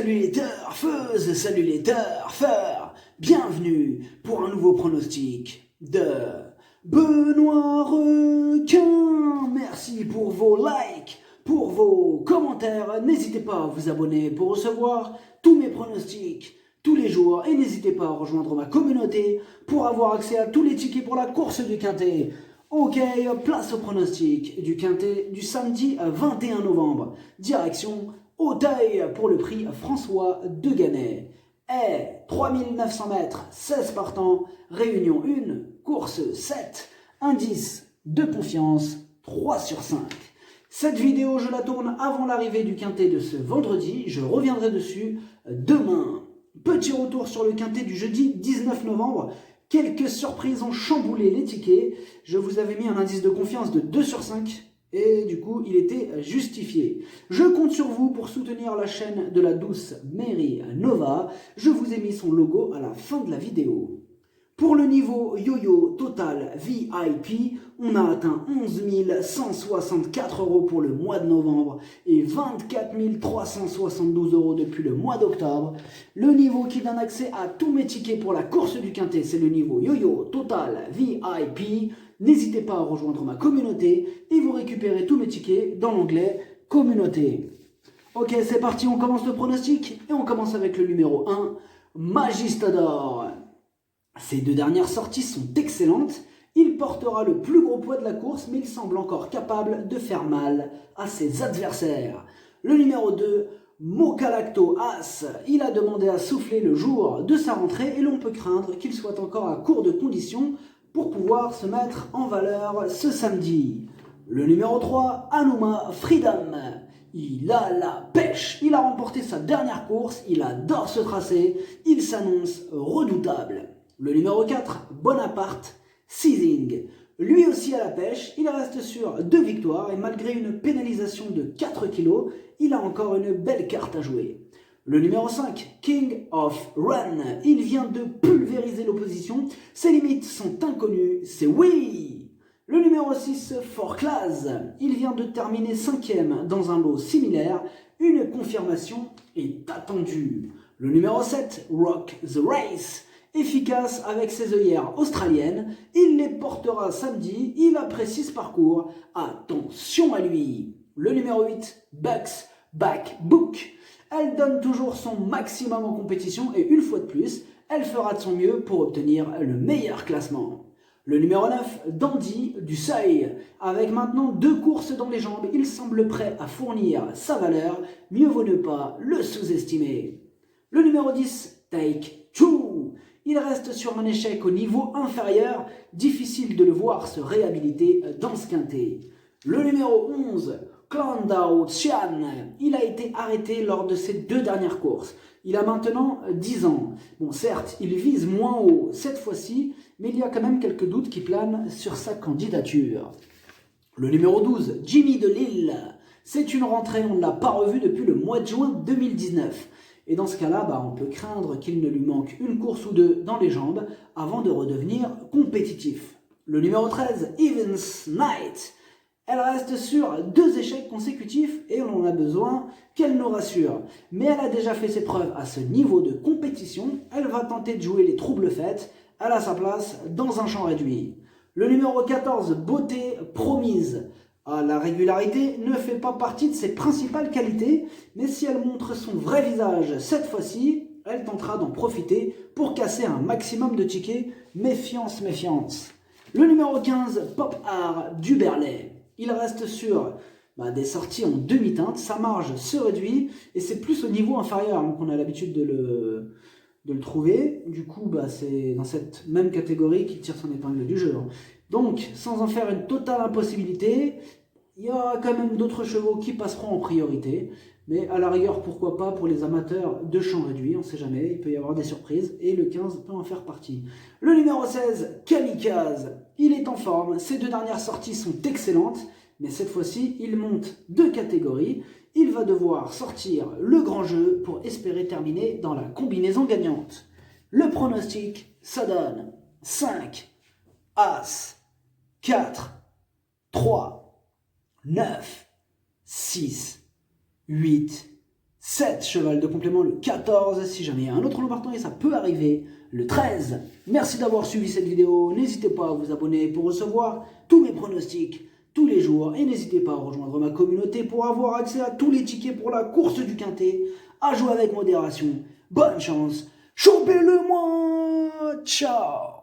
Salut les turfeuses, salut les turfeurs, bienvenue pour un nouveau pronostic de Benoît Requin. Merci pour vos likes, pour vos commentaires, n'hésitez pas à vous abonner pour recevoir tous mes pronostics tous les jours et n'hésitez pas à rejoindre ma communauté pour avoir accès à tous les tickets pour la course du Quintet. Ok, place au pronostic du Quintet du samedi 21 novembre, direction Auteuil pour le prix François de Ganay. 3900 mètres, 16 partants, réunion 1, course 7, indice de confiance 3 sur 5. Cette vidéo, je la tourne avant l'arrivée du Quintet de ce vendredi, je reviendrai dessus demain. Petit retour sur le Quintet du jeudi 19 novembre. Quelques surprises ont chamboulé les tickets. Je vous avais mis un indice de confiance de 2 sur 5 et du coup, il était justifié. Je compte sur vous pour soutenir la chaîne de la douce Mary Nova. Je vous ai mis son logo à la fin de la vidéo. Pour le niveau yo-yo total VIP, on a atteint 11 164 € pour le mois de novembre et 24 372 € depuis le mois d'octobre. Le niveau qui donne accès à tous mes tickets pour la course du Quintet, c'est le niveau yo-yo total VIP. N'hésitez pas à rejoindre ma communauté et vous récupérez tous mes tickets dans l'onglet communauté. Ok, c'est parti, on commence le pronostic et on commence avec le numéro 1, Magistador. Ces deux dernières sorties sont excellentes. Il portera le plus gros poids de la course, mais il semble encore capable de faire mal à ses adversaires. Le numéro 2, Mocalacto As. Il a demandé à souffler le jour de sa rentrée et l'on peut craindre qu'il soit encore à court de conditions pour pouvoir se mettre en valeur ce samedi. Le numéro 3, Anuma Freedom. Il a la pêche, il a remporté sa dernière course, il adore ce tracé, il s'annonce redoutable. Le numéro 4, Bonaparte Seizing. Lui aussi à la pêche, il reste sur 2 victoires et malgré une pénalisation de 4 kg, il a encore une belle carte à jouer. Le numéro 5, King of Run. Il vient de pulvériser l'opposition, ses limites sont inconnues, c'est oui. Le numéro 6, For Class. Il vient de terminer 5e dans un lot similaire, une confirmation est attendue. Le numéro 7, Rock the Race. Efficace avec ses œillères australiennes, il les portera samedi, il apprécie ce parcours, attention à lui. Le numéro 8, Bucks Back Book. Elle donne toujours son maximum en compétition et une fois de plus, elle fera de son mieux pour obtenir le meilleur classement. Le numéro 9, Dandy du Seuil. Avec maintenant 2 courses dans les jambes, il semble prêt à fournir sa valeur, mieux vaut ne pas le sous-estimer. Le numéro 10, Take Two. Il reste sur un échec au niveau inférieur, difficile de le voir se réhabiliter dans ce Quintet. Le numéro 11, Clandao Xian, il a été arrêté lors de ses 2 dernières courses. Il a maintenant 10 ans. Bon, certes, il vise moins haut cette fois-ci, mais il y a quand même quelques doutes qui planent sur sa candidature. Le numéro 12, Jimmy de Lille. C'est une rentrée, on ne l'a pas revu depuis le mois de juin 2019. Et dans ce cas-là, on peut craindre qu'il ne lui manque une course ou 2 dans les jambes avant de redevenir compétitif. Le numéro 13, Evans Knight. Elle reste sur 2 échecs consécutifs et on a besoin qu'elle nous rassure. Mais elle a déjà fait ses preuves à ce niveau de compétition. Elle va tenter de jouer les troubles fêtes. Elle a sa place dans un champ réduit. Le numéro 14, Beauté Promise. La régularité ne fait pas partie de ses principales qualités, mais si elle montre son vrai visage cette fois-ci, elle tentera d'en profiter pour casser un maximum de tickets. Méfiance, méfiance. Le numéro 15, Pop Art du Berlay. Il reste sur des sorties en demi-teinte, sa marge se réduit et c'est plus au niveau inférieur qu'on a l'habitude de le trouver. Du coup, c'est dans cette même catégorie qu'il tire son épingle du jeu. Donc, sans en faire une totale impossibilité, il y aura quand même d'autres chevaux qui passeront en priorité. Mais à la rigueur, pourquoi pas pour les amateurs de champ réduit, on ne sait jamais, il peut y avoir des surprises et le 15 peut en faire partie. Le numéro 16, Kamikaze, il est en forme, ses 2 dernières sorties sont excellentes, mais cette fois-ci, il monte 2 catégories. Il va devoir sortir le grand jeu pour espérer terminer dans la combinaison gagnante. Le pronostic, ça donne 5, As, 4, 3, 9, 6, 8, 7, cheval de complément le 14, si jamais il y a un autre lot partant et ça peut arriver, le 13. Merci d'avoir suivi cette vidéo, n'hésitez pas à vous abonner pour recevoir tous mes pronostics tous les jours et n'hésitez pas à rejoindre ma communauté pour avoir accès à tous les tickets pour la course du quintet, à jouer avec modération. Bonne chance, chopez-le moi, ciao.